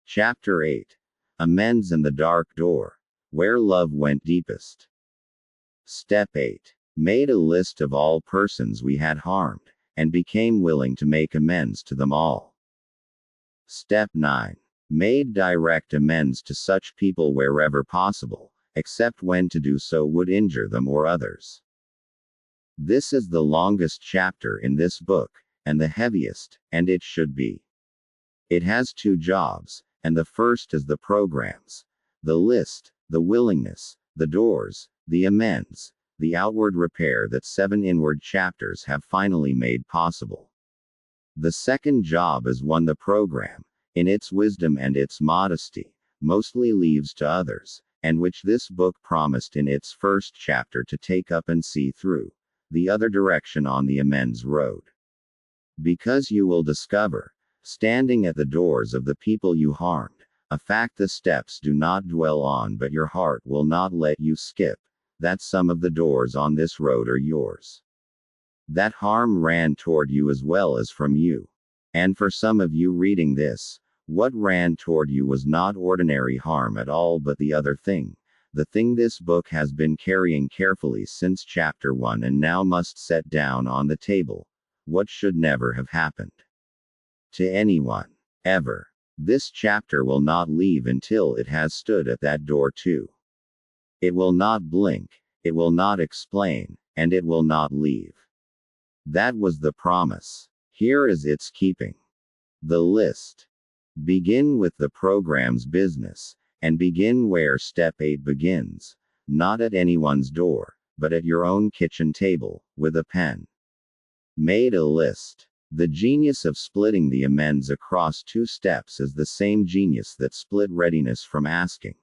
Chapter 8. Amends and the Dark Door. Where Love Went Deepest. Step 8. Made a list of all persons we had harmed, and became willing to make amends to them all. Step 9. Made direct amends to such people wherever possible, except when to do so would injure them or others. This is the longest chapter in this book, and the heaviest, and it should be. It has two jobs, and the first is the programs, the list, the willingness, the doors, the amends, the outward repair that 7 inward chapters have finally made possible. The second job is one the program, in its wisdom and its modesty, mostly leaves to others, and which this book promised in its first chapter to take up and see through, the other direction on the amends road. Because you will discover, standing at the doors of the people you harmed, a fact the steps do not dwell on but your heart will not let you skip, that some of the doors on this road are yours. That harm ran toward you as well as from you. And for some of you reading this, what ran toward you was not ordinary harm at all but the other thing, the thing this book has been carrying carefully since chapter 1 and now must set down on the table, what should never have happened to anyone, ever. This chapter will not leave until it has stood at that door too. It will not blink, it will not explain, and it will not leave. That was the promise. Here is its keeping. The list. Begin with the program's business, and begin where step 8 begins, not at anyone's door, but at your own kitchen table, with a pen. Made a list. The genius of splitting the amends across 2 steps is the same genius that split readiness from asking.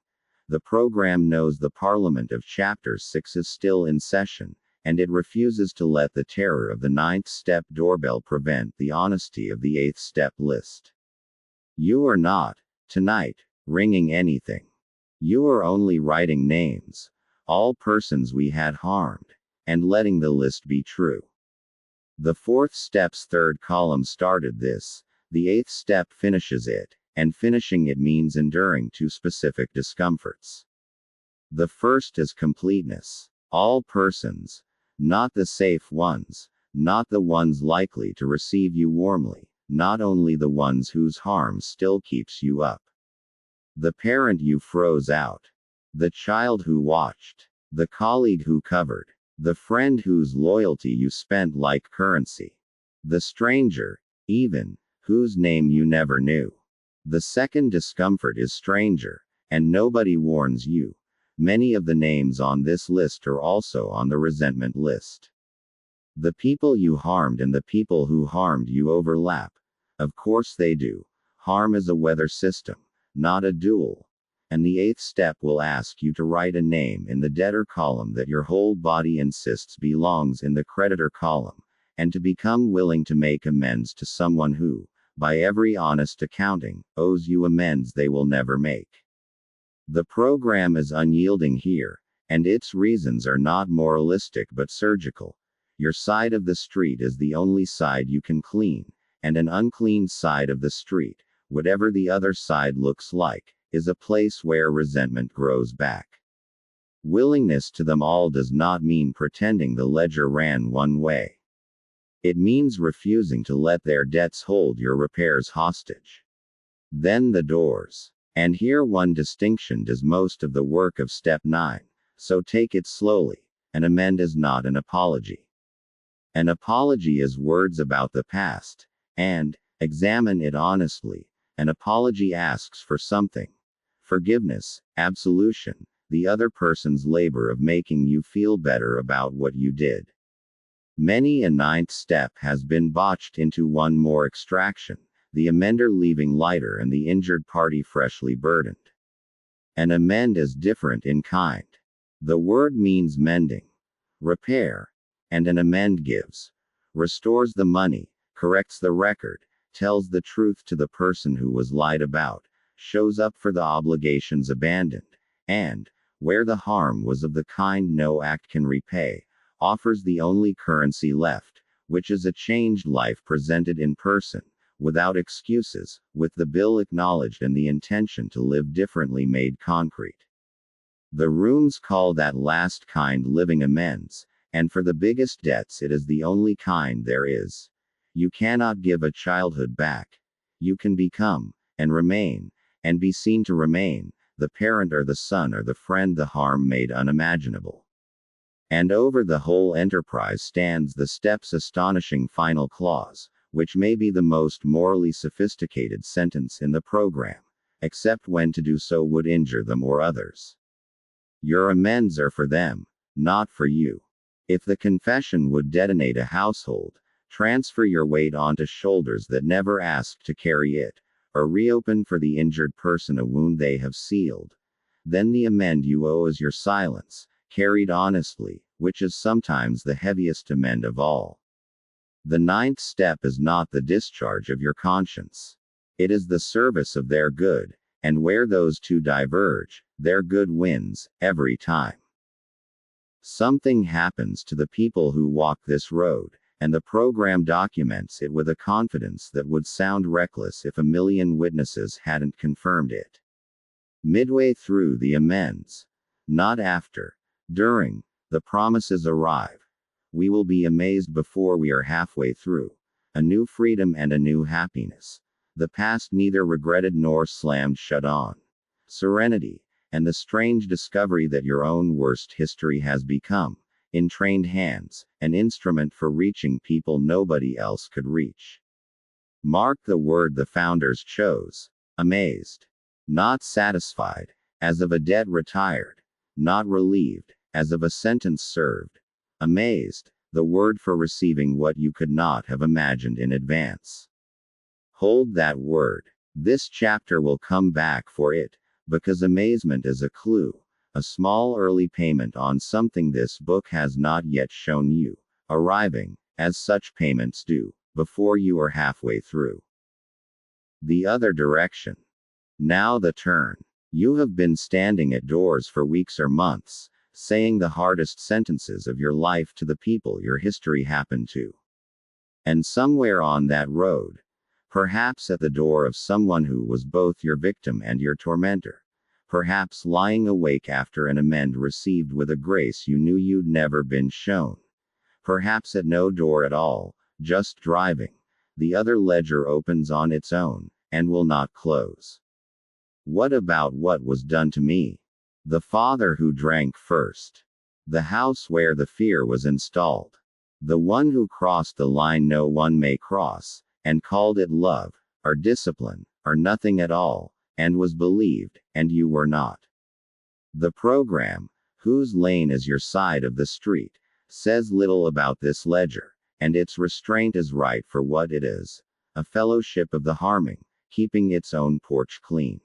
The program knows the Parliament of Chapter 6 is still in session, and it refuses to let the terror of the 9th step doorbell prevent the honesty of the 8th step list. You are not, tonight, ringing anything. You are only writing names, all persons we had harmed, and letting the list be true. The 4th step's 3rd column started this, the 8th step finishes it, and finishing it means enduring 2 specific discomforts. The first is completeness. All persons, not the safe ones, not the ones likely to receive you warmly, not only the ones whose harm still keeps you up. The parent you froze out. The child who watched. The colleague who covered. The friend whose loyalty you spent like currency. The stranger, even, whose name you never knew. The second discomfort is stranger, and nobody warns you. Many of the names on this list are also on the resentment list. The people you harmed and the people who harmed you overlap. Of course they do. Harm is a weather system, not a duel. And the 8th step will ask you to write a name in the debtor column that your whole body insists belongs in the creditor column, and to become willing to make amends to someone who, by every honest accounting, owes you amends they will never make. The program is unyielding here, and its reasons are not moralistic but surgical. Your side of the street is the only side you can clean, and an unclean side of the street, whatever the other side looks like, is a place where resentment grows back. Willingness to them all does not mean pretending the ledger ran one way. It means refusing to let their debts hold your repairs hostage. Then the doors. And here one distinction does most of the work of step 9, so take it slowly. An amend is not an apology. An apology is words about the past, and, examine it honestly, an apology asks for something. Forgiveness, absolution, the other person's labor of making you feel better about what you did. Many a 9th step has been botched into one more extraction, the amender leaving lighter and the injured party freshly burdened. An amend is different in kind. The word means mending, repair, and an amend gives, restores the money, corrects the record, tells the truth to the person who was lied about, shows up for the obligations abandoned, and, where the harm was of the kind no act can repay, offers the only currency left, which is a changed life presented in person, without excuses, with the bill acknowledged and the intention to live differently made concrete. The rooms call that last kind living amends, and for the biggest debts it is the only kind there is. You cannot give a childhood back. You can become, and remain, and be seen to remain, the parent or the son or the friend the harm made unimaginable. And over the whole enterprise stands the step's astonishing final clause, which may be the most morally sophisticated sentence in the program, except when to do so would injure them or others. Your amends are for them, not for you. If the confession would detonate a household, transfer your weight onto shoulders that never asked to carry it, or reopen for the injured person a wound they have sealed. Then the amend you owe is your silence, carried honestly, which is sometimes the heaviest amend of all. The ninth step is not the discharge of your conscience. It is the service of their good, and where those two diverge, their good wins, every time. Something happens to the people who walk this road, and the program documents it with a confidence that would sound reckless if a million witnesses hadn't confirmed it. Midway through the amends, not after, during, the promises arrive. We will be amazed before we are halfway through. A new freedom and a new happiness. The past neither regretted nor slammed shut on. Serenity, and the strange discovery that your own worst history has become, in trained hands, an instrument for reaching people nobody else could reach. Mark the word the founders chose. Amazed. Not satisfied, as of a debt retired. Not relieved, as of a sentence served. Amazed, the word for receiving what you could not have imagined in advance. Hold that word. This chapter will come back for it, because amazement is a clue, a small early payment on something this book has not yet shown you, arriving, as such payments do, before you are halfway through. The other direction. Now the turn. You have been standing at doors for weeks or months, saying the hardest sentences of your life to the people your history happened to. And somewhere on that road, perhaps at the door of someone who was both your victim and your tormentor, perhaps lying awake after an amend received with a grace you knew you'd never been shown, perhaps at no door at all, just driving, the other ledger opens on its own, and will not close. What about what was done to me? The father who drank first. The house where the fear was installed. The one who crossed the line no one may cross, and called it love, or discipline, or nothing at all, and was believed, and you were not. The program, whose lane is your side of the street, says little about this ledger, and its restraint is right for what it is, a fellowship of the harming, keeping its own porch clean.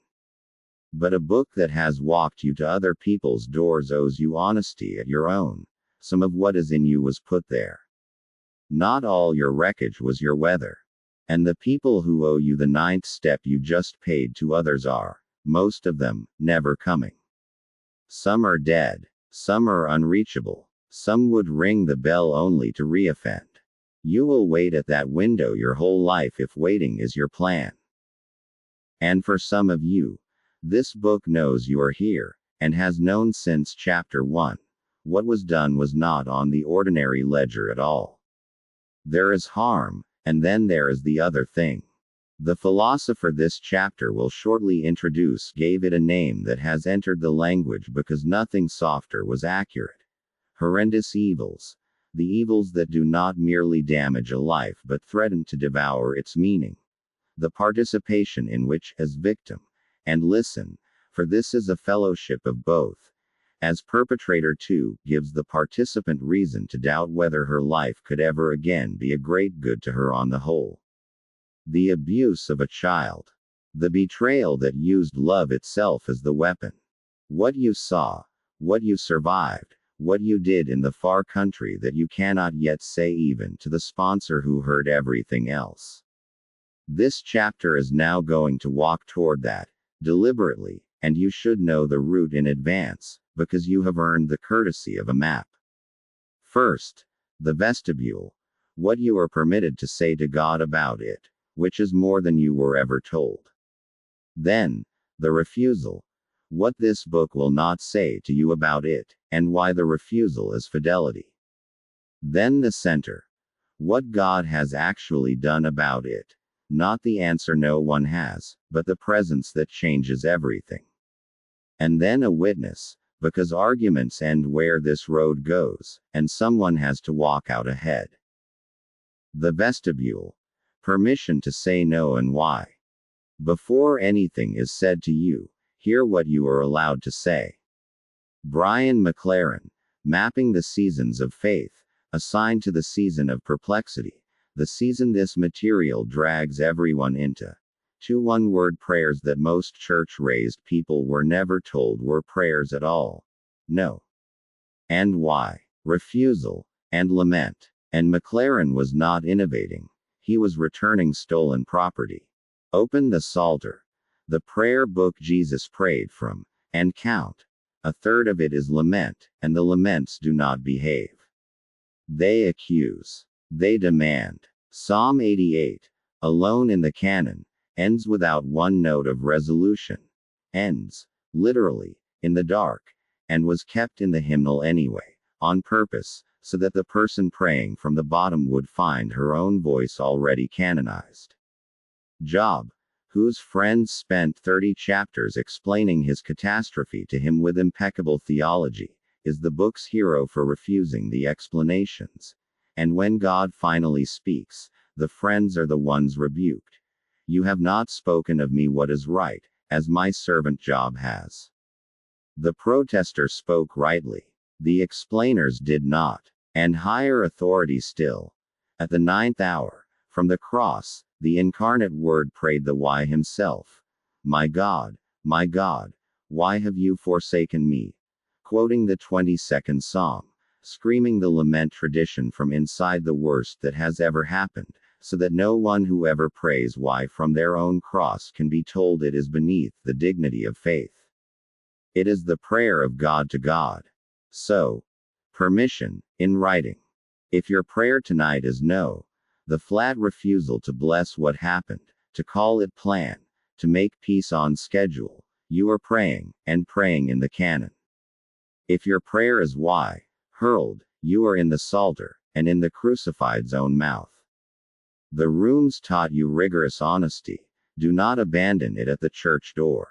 But a book that has walked you to other people's doors owes you honesty at your own. Some of what is in you was put there. Not all your wreckage was your weather. And the people who owe you the ninth step you just paid to others are, most of them, never coming. Some are dead. Some are unreachable. Some would ring the bell only to reoffend. You will wait at that window your whole life if waiting is your plan. And for some of you, this book knows you are here, and has known since chapter 1. What was done was not on the ordinary ledger at all. There is harm, and then there is the other thing. The philosopher this chapter will shortly introduce gave it a name that has entered the language because nothing softer was accurate. Horrendous evils. The evils that do not merely damage a life but threaten to devour its meaning. The participation in which, as victim, and listen, for this is a fellowship of both, as perpetrator too, gives the participant reason to doubt whether her life could ever again be a great good to her on the whole. The abuse of a child. The betrayal that used love itself as the weapon. What you saw. What you survived. What you did in the far country that you cannot yet say even to the sponsor who heard everything else. This chapter is now going to walk toward that, deliberately, and you should know the route in advance, because you have earned the courtesy of a map. First, the vestibule. What you are permitted to say to God about it. which is more than you were ever told. Then, the refusal. What this book will not say to you about it, and why the refusal is fidelity. Then the center. What God has actually done about it. Not the answer no one has, but the presence that changes everything. And then a witness, because arguments end where this road goes, and someone has to walk out ahead. The vestibule. Permission to say no and why. Before anything is said to you, hear what you are allowed to say. Brian McLaren, Mapping the Seasons of Faith, assigned to the season of perplexity, the season this material drags everyone into. 2 one-word prayers that most church-raised people were never told were prayers at all. No. And why? Refusal, and lament. And McLaren was not innovating. He was returning stolen property. Open the Psalter, the prayer book Jesus prayed from, and count. A third of it is lament, and the laments do not behave. They accuse. They demand. Psalm 88, alone in the canon, ends without one note of resolution. Ends, literally, in the dark, and was kept in the hymnal anyway, on purpose, so that the person praying from the bottom would find her own voice already canonized. Job, whose friends spent 30 chapters explaining his catastrophe to him with impeccable theology, is the book's hero for refusing the explanations. And when God finally speaks, the friends are the ones rebuked. You have not spoken of me what is right, as my servant Job has. The protester spoke rightly. The explainers did not. And higher authority still. At the 9th hour, from the cross, the incarnate Word prayed the why himself. My God, why have you forsaken me? Quoting the 22nd Psalm, screaming the lament tradition from inside the worst that has ever happened, so that no one who ever prays why from their own cross can be told it is beneath the dignity of faith. It is the prayer of God to God. So, permission, in writing. If your prayer tonight is no, the flat refusal to bless what happened, to call it plan, to make peace on schedule, you are praying, and praying in the canon. If your prayer is why, hurled, you are in the Psalter, and in the crucified's own mouth. The rooms taught you rigorous honesty. Do not abandon it at the church door.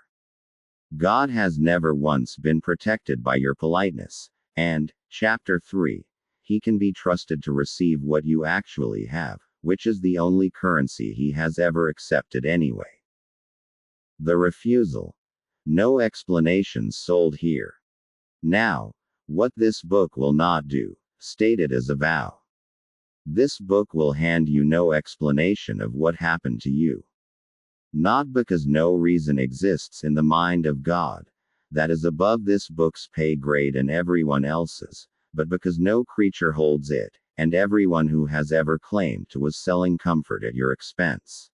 God has never once been protected by your politeness, and, chapter 3, he can be trusted to receive what you actually have, which is the only currency he has ever accepted anyway. The refusal. No explanations sold here. Now, what this book will not do, stated as a vow. This book will hand you no explanation of what happened to you. Not because no reason exists in the mind of God, that is above this book's pay grade and everyone else's, but because no creature holds it, and everyone who has ever claimed to was selling comfort at your expense.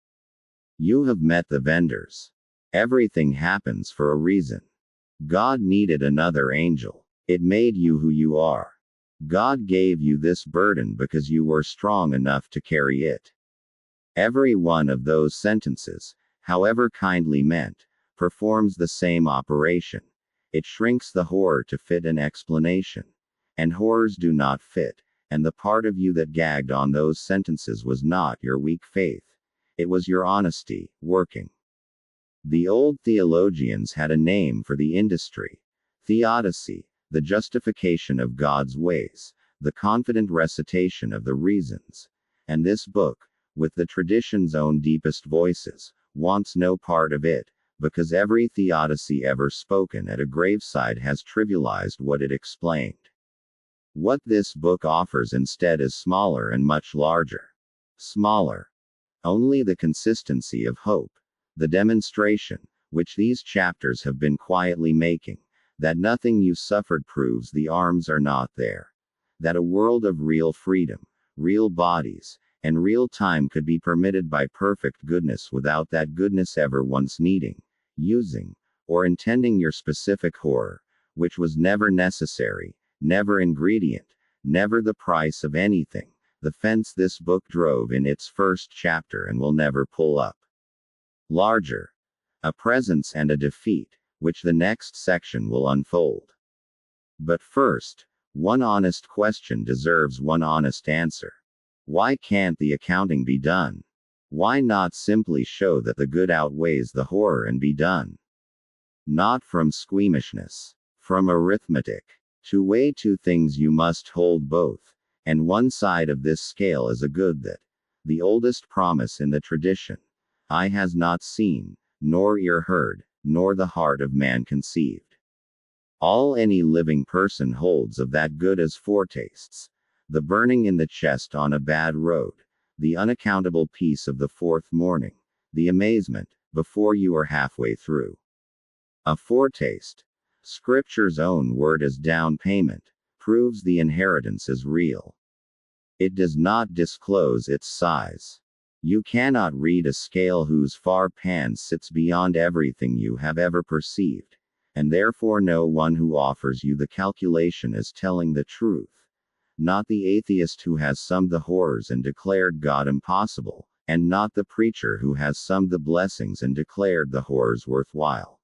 You have met the vendors. Everything happens for a reason. God needed another angel. It made you who you are. God gave you this burden because you were strong enough to carry it. Every one of those sentences, however kindly meant, performs the same operation. It shrinks the horror to fit an explanation. And horrors do not fit, and the part of you that gagged on those sentences was not your weak faith. It was your honesty, working. The old theologians had a name for the industry. Theodicy, the justification of God's ways, the confident recitation of the reasons. And this book, with the tradition's own deepest voices, wants no part of it, because every theodicy ever spoken at a graveside has trivialized what it explained. What this book offers instead is smaller and much larger. Smaller. Only the consistency of hope. The demonstration, which these chapters have been quietly making, that nothing you suffered proves the arms are not there. That a world of real freedom, real bodies, and real time could be permitted by perfect goodness without that goodness ever once needing, using, or intending your specific horror, which was never necessary, never ingredient, never the price of anything, the fence this book drove in its first chapter and will never pull up. Larger. A presence and a defeat, which the next section will unfold. But first, one honest question deserves one honest answer. Why can't the accounting be done? Why not simply show that the good outweighs the horror and be done? Not from squeamishness. From arithmetic. To weigh two things you must hold both, and one side of this scale is a good that, the oldest promise in the tradition, eye has not seen, nor ear heard, nor the heart of man conceived. All any living person holds of that good as foretastes, the burning in the chest on a bad road, the unaccountable peace of the fourth morning, the amazement, before you are halfway through. A foretaste, Scripture's own word as down payment, proves the inheritance is real. It does not disclose its size. You cannot read a scale whose far pan sits beyond everything you have ever perceived, and therefore no one who offers you the calculation is telling the truth. Not the atheist who has summed the horrors and declared God impossible, and not the preacher who has summed the blessings and declared the horrors worthwhile.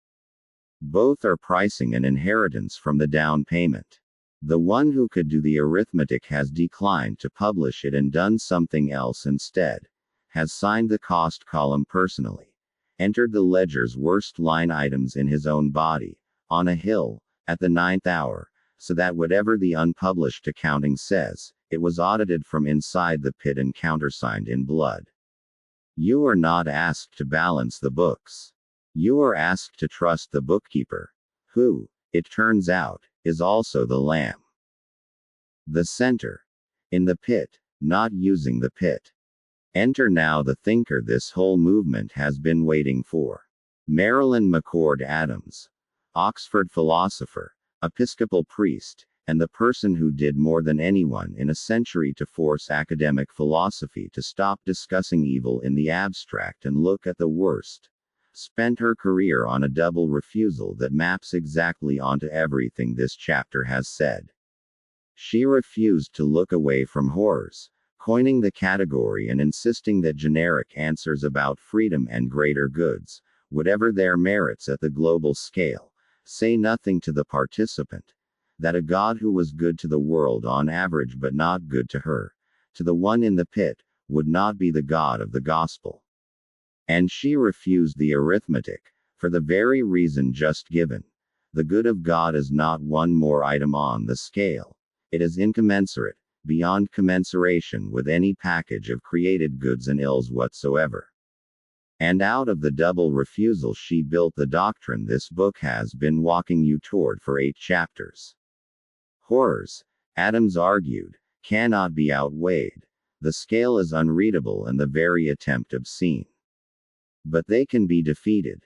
Both are pricing an inheritance from the down payment. The one who could do the arithmetic has declined to publish it and done something else instead, has signed the cost column personally, entered the ledger's worst line items in his own body, on a hill, at the 9th hour, so that whatever the unpublished accounting says, it was audited from inside the pit and countersigned in blood. You are not asked to balance the books. You are asked to trust the bookkeeper, who, it turns out, is also the Lamb. The center. In the pit, not using the pit. Enter now the thinker this whole movement has been waiting for. Marilyn McCord Adams. Oxford philosopher, Episcopal priest, and the person who did more than anyone in a century to force academic philosophy to stop discussing evil in the abstract and look at the worst. Spent her career on a double refusal that maps exactly onto everything this chapter has said. She refused to look away from horrors, coining the category and insisting that generic answers about freedom and greater goods, whatever their merits at the global scale, say nothing to the participant. That a God who was good to the world on average but not good to her, to the one in the pit, would not be the God of the gospel. And she refused the arithmetic, for the very reason just given. The good of God is not one more item on the scale. It is incommensurate, beyond commensuration with any package of created goods and ills whatsoever. And out of the double refusal she built the doctrine this book has been walking you toward for 8 chapters. Horrors, Adams argued, cannot be outweighed. The scale is unreadable and the very attempt obscene. But they can be defeated.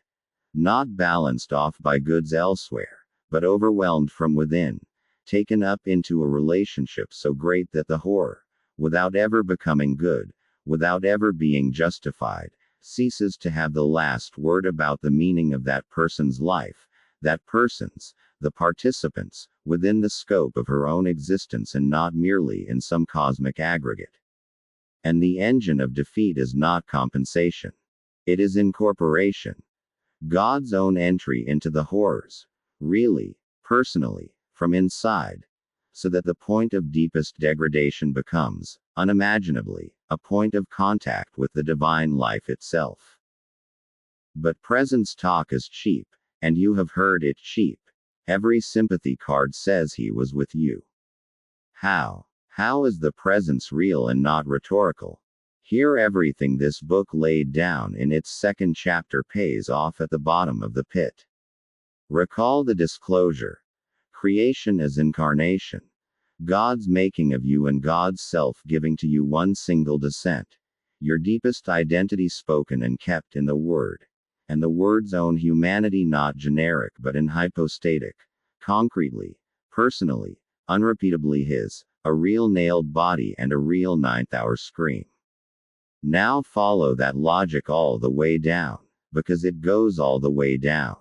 Not balanced off by goods elsewhere, but overwhelmed from within, taken up into a relationship so great that the horror, without ever becoming good, without ever being justified, ceases to have the last word about the meaning of that person's life, that person's, the participants, within the scope of her own existence and not merely in some cosmic aggregate. And the engine of defeat is not compensation. It is incorporation. God's own entry into the horrors, really, personally, from inside, so that the point of deepest degradation becomes, unimaginably, a point of contact with the divine life itself. But presence talk is cheap, and you have heard it cheap. Every sympathy card says he was with you. How? How is the presence real and not rhetorical? Here everything this book laid down in its second chapter pays off at the bottom of the pit. Recall the disclosure. Creation is incarnation. God's making of you and God's self giving to you one single descent. Your deepest identity spoken and kept in the Word. And the Word's own humanity not generic but in hypostatic, concretely, personally, unrepeatably His, a real nailed body and a real 9th hour scream. Now follow that logic all the way down, because it goes all the way down.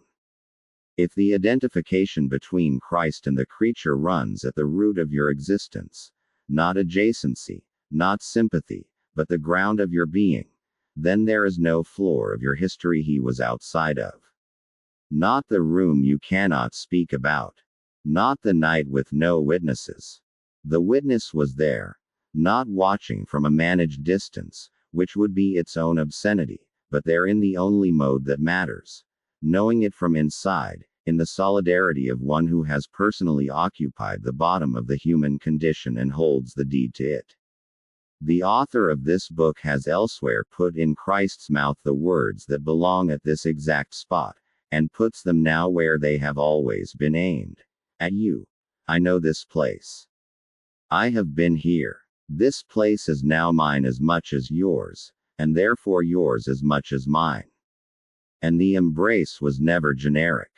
If the identification between Christ and the creature runs at the root of your existence, not adjacency, not sympathy, but the ground of your being. Then there is no floor of your history he was outside of. Not the room you cannot speak about. Not the night with no witnesses. The witness was there, not watching from a managed distance, which would be its own obscenity, but there in the only mode that matters. Knowing it from inside, in the solidarity of one who has personally occupied the bottom of the human condition and holds the deed to it. The author of this book has elsewhere put in Christ's mouth the words that belong at this exact spot, and puts them now where they have always been aimed. At you. I know this place. I have been here. This place is now mine as much as yours, and therefore yours as much as mine. And the embrace was never generic.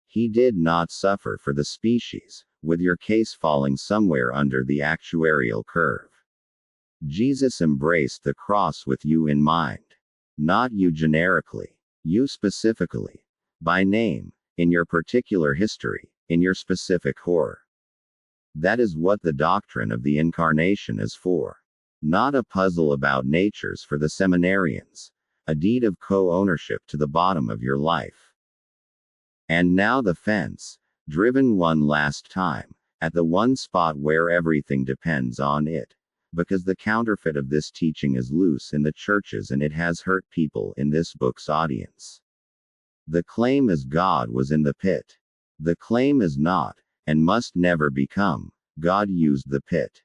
He did not suffer for the species, with your case falling somewhere under the actuarial curve. Jesus embraced the cross with you in mind. Not you generically, you specifically. By name, in your particular history, in your specific horror. That is what the doctrine of the Incarnation is for. Not a puzzle about natures for the seminarians. A deed of co-ownership to the bottom of your life. And now the fence, driven one last time, at the one spot where everything depends on it. Because the counterfeit of this teaching is loose in the churches and it has hurt people in this book's audience. The claim is God was in the pit. The claim is not, and must never become, God used the pit.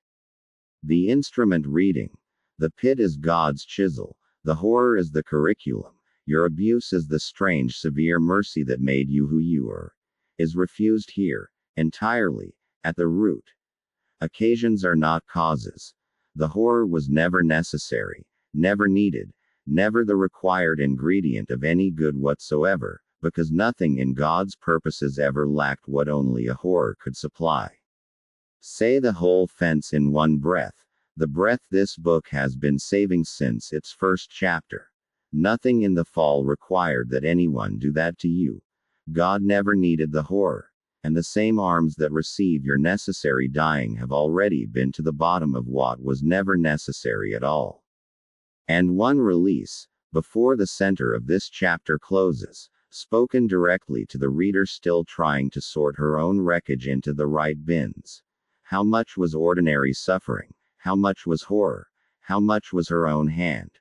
The instrument reading. The pit is God's chisel, the horror is the curriculum, your abuse is the strange severe mercy that made you who you are, is refused here, entirely, at the root. Occasions are not causes. The horror was never necessary, never needed, never the required ingredient of any good whatsoever, because nothing in God's purposes ever lacked what only a horror could supply. Say the whole fence in one breath, the breath this book has been saving since its first chapter. Nothing in the fall required that anyone do that to you. God never needed the horror, and the same arms that receive your necessary dying have already been to the bottom of what was never necessary at all. And one release, before the center of this chapter closes, spoken directly to the reader still trying to sort her own wreckage into the right bins. How much was ordinary suffering? How much was horror? How much was her own hand?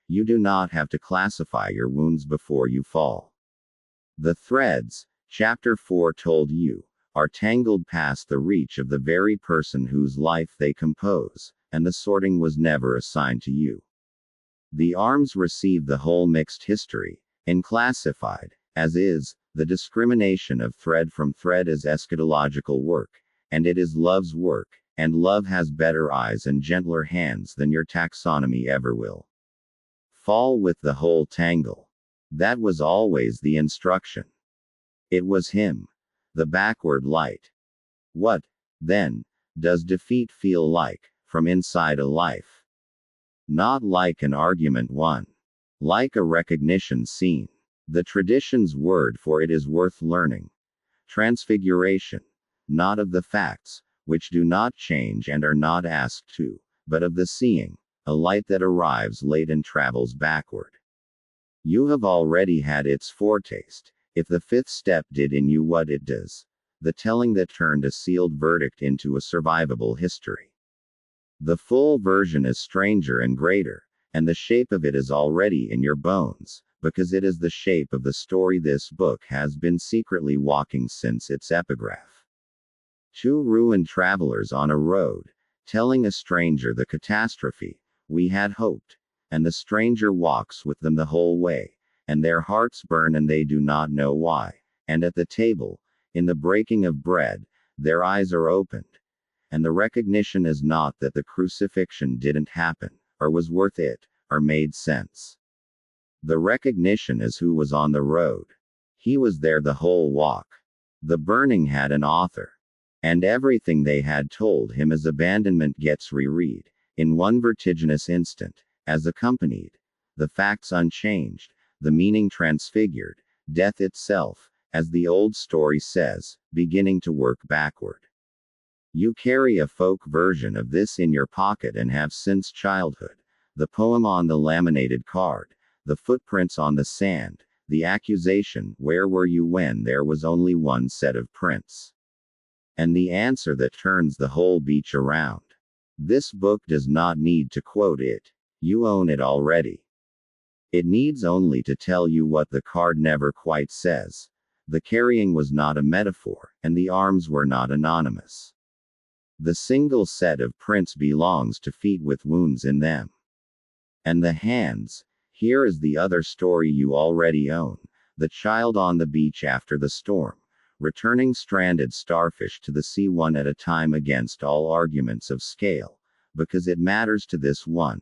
You do not have to classify your wounds before you fall. The threads, chapter 4 told you, are tangled past the reach of the very person whose life they compose, and the sorting was never assigned to you. The arms receive the whole mixed history, and classified, as is, the discrimination of thread from thread as eschatological work, and it is love's work, and love has better eyes and gentler hands than your taxonomy ever will. Fall with the whole tangle. That was always the instruction. It was him. The backward light. What, then, does defeat feel like, from inside a life? Not like an argument won. Like a recognition seen. The tradition's word for it is worth learning. Transfiguration. Not of the facts, which do not change and are not asked to, but of the seeing, a light that arrives late and travels backward. You have already had its foretaste, if the fifth step did in you what it does. The telling that turned a sealed verdict into a survivable history. The full version is stranger and greater, and the shape of it is already in your bones, because it is the shape of the story this book has been secretly walking since its epigraph. Two ruined travelers on a road, telling a stranger the catastrophe we had hoped, and the stranger walks with them the whole way, and their hearts burn and they do not know why, and at the table, in the breaking of bread, their eyes are opened, and the recognition is not that the crucifixion didn't happen, or was worth it, or made sense. The recognition is who was on the road. He was there the whole walk. The burning had an author. And everything they had told him as abandonment gets reread, in one vertiginous instant, as accompanied, the facts unchanged, the meaning transfigured, death itself, as the old story says, beginning to work backward. You carry a folk version of this in your pocket and have since childhood. The poem on the laminated card, the footprints on the sand, the accusation, where were you when there was only one set of prints? And the answer that turns the whole beach around. This book does not need to quote it. You own it already. It needs only to tell you what the card never quite says. The carrying was not a metaphor, and the arms were not anonymous. The single set of prints belongs to feet with wounds in them. And the hands, here is the other story you already own, the child on the beach after the storm, returning stranded starfish to the sea one at a time against all arguments of scale, because it matters to this one.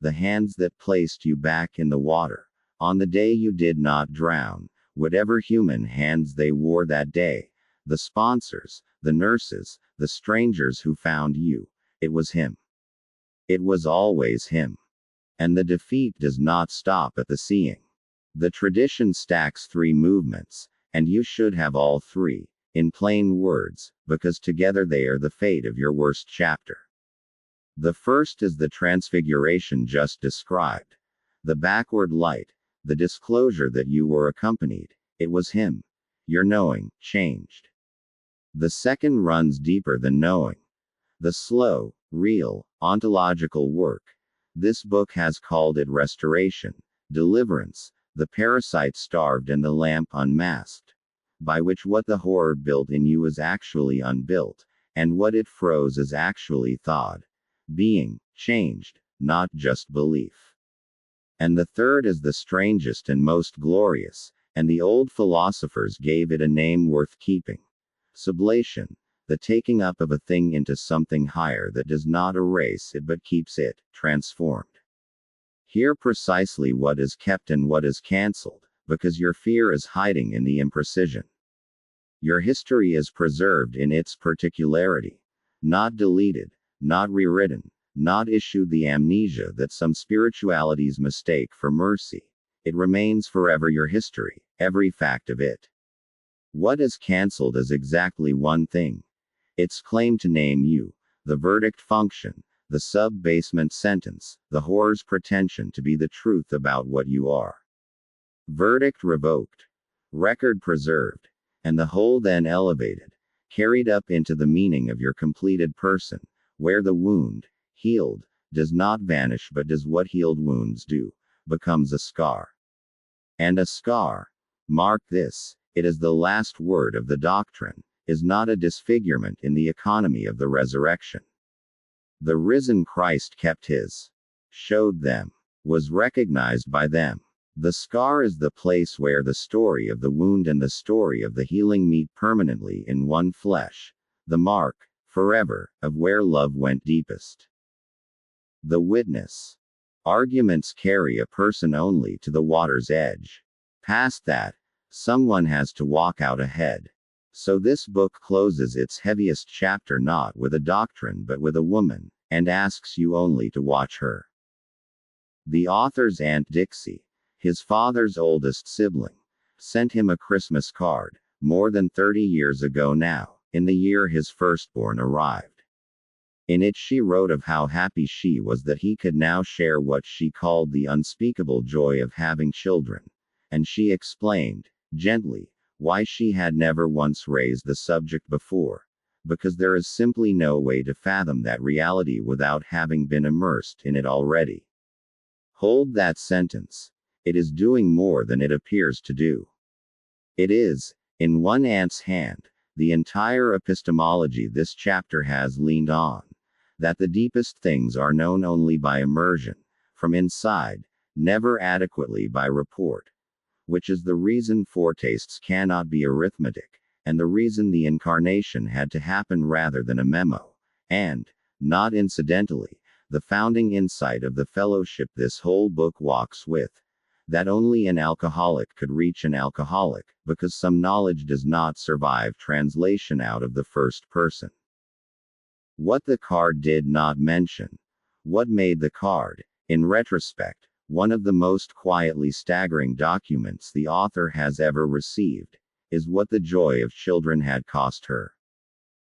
The hands that placed you back in the water, on the day you did not drown, whatever human hands they wore that day, the sponsors, the nurses, the strangers who found you, it was him. It was always him. And the defeat does not stop at the seeing. The tradition stacks 3 movements, and you should have all 3, in plain words, because together they are the fate of your worst chapter. The first is the transfiguration just described. The backward light, the disclosure that you were accompanied, it was him. Your knowing, changed. The second runs deeper than knowing. The slow, real, ontological work. This book has called it restoration, deliverance, the parasite starved and the lamp unmasked. By which what the horror built in you is actually unbuilt, and what it froze is actually thawed. Being, changed, not just belief. And the third is the strangest and most glorious, and the old philosophers gave it a name worth keeping. Sublation, the taking up of a thing into something higher that does not erase it but keeps it transformed. Hear precisely what is kept and what is cancelled, because your fear is hiding in the imprecision. Your history is preserved in its particularity, not deleted, not rewritten, not issued the amnesia that some spiritualities mistake for mercy. It remains forever your history, every fact of it. What is cancelled is exactly one thing. Its claim to name you, the verdict function, the sub-basement sentence, the horror's pretension to be the truth about what you are. Verdict revoked. Record preserved. And the whole then elevated, carried up into the meaning of your completed person, where the wound, healed, does not vanish but does what healed wounds do, becomes a scar. And a scar, mark this, it is the last word of the doctrine, is not a disfigurement in the economy of the resurrection. The risen Christ kept his, showed them, was recognized by them. The scar is the place where the story of the wound and the story of the healing meet permanently in one flesh. The mark, forever, of where love went deepest. The witness. Arguments carry a person only to the water's edge. Past that, someone has to walk out ahead. So this book closes its heaviest chapter not with a doctrine but with a woman, and asks you only to watch her. The author's Aunt Dixie, his father's oldest sibling, sent him a Christmas card, more than 30 years ago now, in the year his firstborn arrived. In it she wrote of how happy she was that he could now share what she called the unspeakable joy of having children, and she explained, gently, why she had never once raised the subject before, because there is simply no way to fathom that reality without having been immersed in it already. Hold that sentence. It is doing more than it appears to do. It is, in one aunt's hand, the entire epistemology this chapter has leaned on, that the deepest things are known only by immersion, from inside, never adequately by report. Which is the reason foretastes cannot be arithmetic, and the reason the incarnation had to happen rather than a memo, and, not incidentally, the founding insight of the fellowship this whole book walks with, that only an alcoholic could reach an alcoholic, because some knowledge does not survive translation out of the first person. What the card did not mention, what made the card, in retrospect, one of the most quietly staggering documents the author has ever received, is what the joy of children had cost her.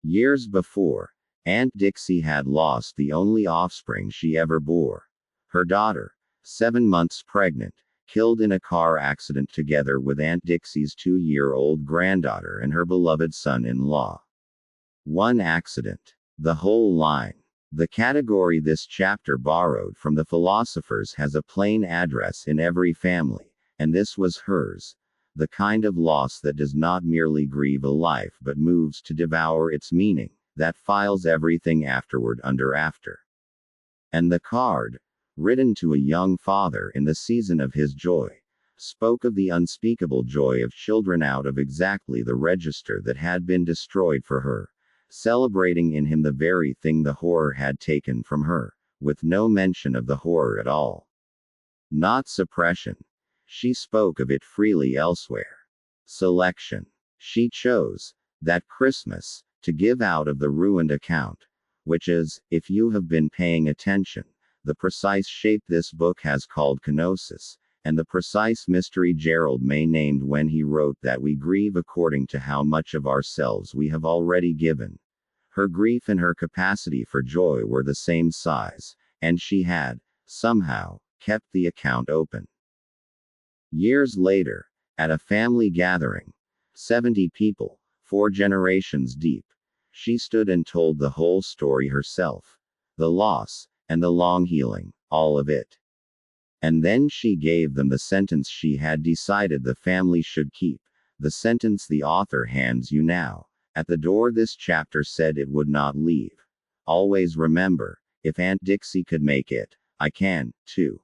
Years before, Aunt Dixie had lost the only offspring she ever bore. Her daughter, 7 months pregnant, killed in a car accident together with Aunt Dixie's 2-year-old granddaughter and her beloved son-in-law. One accident. The whole line. The category this chapter borrowed from the philosophers has a plain address in every family, and this was hers. The kind of loss that does not merely grieve a life but moves to devour its meaning, that files everything afterward under after. And the card, written to a young father in the season of his joy, spoke of the unspeakable joy of children out of exactly the register that had been destroyed for her, celebrating in him the very thing the horror had taken from her, with no mention of the horror at all. Not suppression. She spoke of it freely elsewhere. Selection. She chose, that Christmas, to give out of the ruined account, which is, if you have been paying attention, the precise shape this book has called kenosis, and the precise mystery Gerald May named when he wrote that we grieve according to how much of ourselves we have already given. Her grief and her capacity for joy were the same size, and she had, somehow, kept the account open. Years later, at a family gathering, 70 people, 4 generations deep, she stood and told the whole story herself. The loss, and the long healing, all of it. And then she gave them the sentence she had decided the family should keep, the sentence the author hands you now. At the door this chapter said it would not leave. Always remember, if Aunt Dixie could make it, I can, too.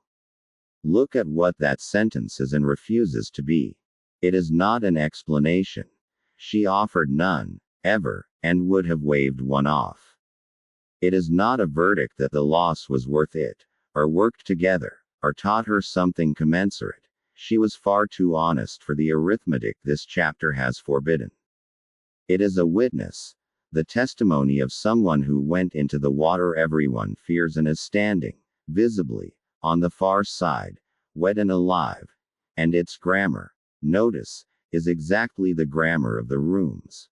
Look at what that sentence is and refuses to be. It is not an explanation. She offered none, ever, and would have waved one off. It is not a verdict that the loss was worth it, or worked together, or taught her something commensurate. She was far too honest for the arithmetic this chapter has forbidden. It is a witness, the testimony of someone who went into the water everyone fears and is standing, visibly, on the far side, wet and alive. And its grammar, notice, is exactly the grammar of the rooms.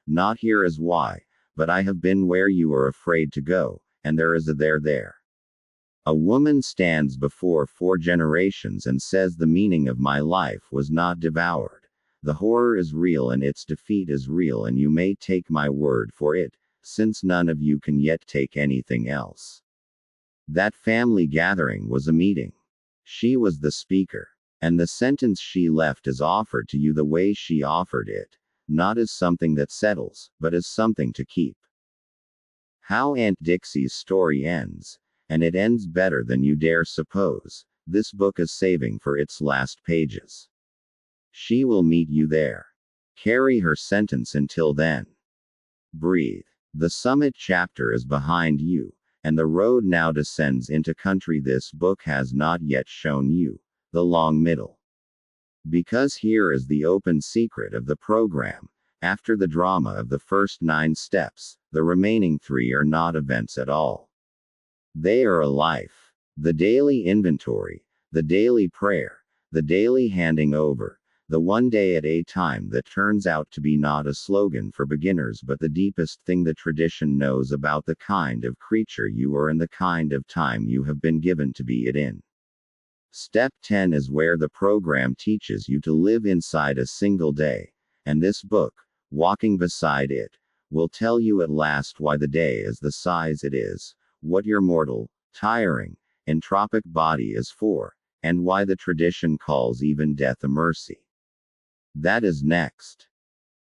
Not here is why, but I have been where you are afraid to go, and there is a there. A woman stands before 4 generations and says the meaning of my life was not devoured. The horror is real and its defeat is real, and you may take my word for it, since none of you can yet take anything else. That family gathering was a meeting. She was the speaker. And the sentence she left is offered to you the way she offered it, not as something that settles, but as something to keep. How Aunt Dixie's story ends, and it ends better than you dare suppose, this book is saving for its last pages. She will meet you there. Carry her sentence until then. Breathe. The summit chapter is behind you, and the road now descends into country this book has not yet shown you, the long middle. Because here is the open secret of the program. After the drama of the first 9 steps, the remaining 3 are not events at all. They are a life. The daily inventory, the daily prayer, the daily handing over, the one day at a time that turns out to be not a slogan for beginners but the deepest thing the tradition knows about the kind of creature you are and the kind of time you have been given to be it in. Step 10 is where the program teaches you to live inside a single day, and this book, walking beside it, will tell you at last why the day is the size it is, what your mortal, tiring, entropic body is for, and why the tradition calls even death a mercy. That is next.